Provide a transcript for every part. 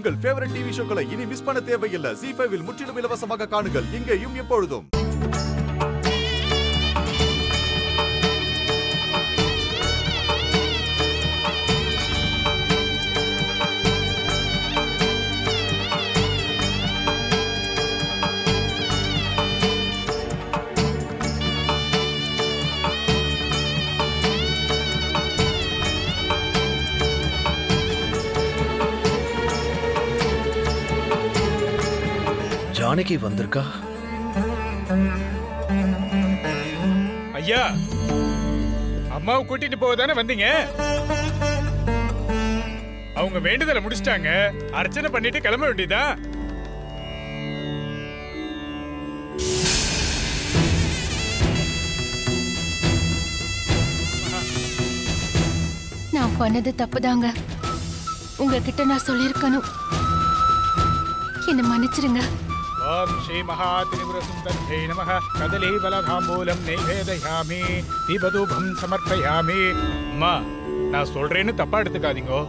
உங்கள் favourite TV ஷோக்களை இனி miss பண்ண தேவையில்லை. ZEE5 இல் முற்றிலும் இலவசமாக காணுங்கள். இங்கேயும் எப்பொழுதும். ஜானகி வந்திருக்கா? ஐயா, அம்மாவை கூட்டிட்டு போக தானே வந்தீங்க? அவங்க வேண்டுதலை முடிச்சிட்டாங்க. அர்ச்சனை பண்ணிட்டு கிளம்ப வேண்டியதா? நான் பண்ணது தப்புதாங்க. உங்ககிட்ட நான் சொல்லியிருக்கணும். என்ன மன்னிச்சிருங்க. ஓம் ஸ்ரீ மகாத்ரிபுர சுந்தரே நமः. கதலி பலதாம்பூலம் நைவேதயாமி தீபதூபம் சமர்ப்பயாமி. அம்மா, நான் சொல்றேன்னு தப்பா எடுத்துக்காதீங்க.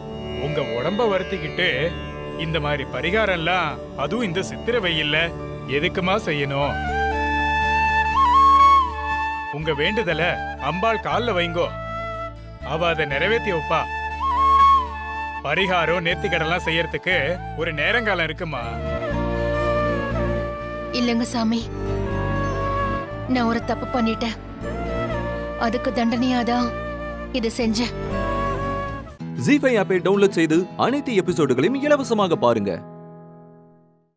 உங்க உடம்ப வருத்திக்கிட்டு இந்த மாதிரி பரிகாரம்லாம், அதுவும் இந்த சித்திர வெயில்ல எதுக்குமா செய்யணும்? உங்க வேண்டுதலை அம்பாள் கால்ல வைங்கோ. அவ அதை நிறைவேற்றி வைப்பா. பரிகாரம் நேர்த்திக்கடெல்லாம் செய்யறதுக்கு ஒரு நேரங்காலம் இருக்குமா? இல்லங்க சாமி, நான் ஒரு தப்பு பண்ணிட்டேன். அதுக்கு தண்டனையாதான் இது செஞ்சேன். ZEE5 ஆப்பை டவுன்லோட் செய்து அனைத்து எபிசோடுகளையும் இலவசமாக பாருங்க.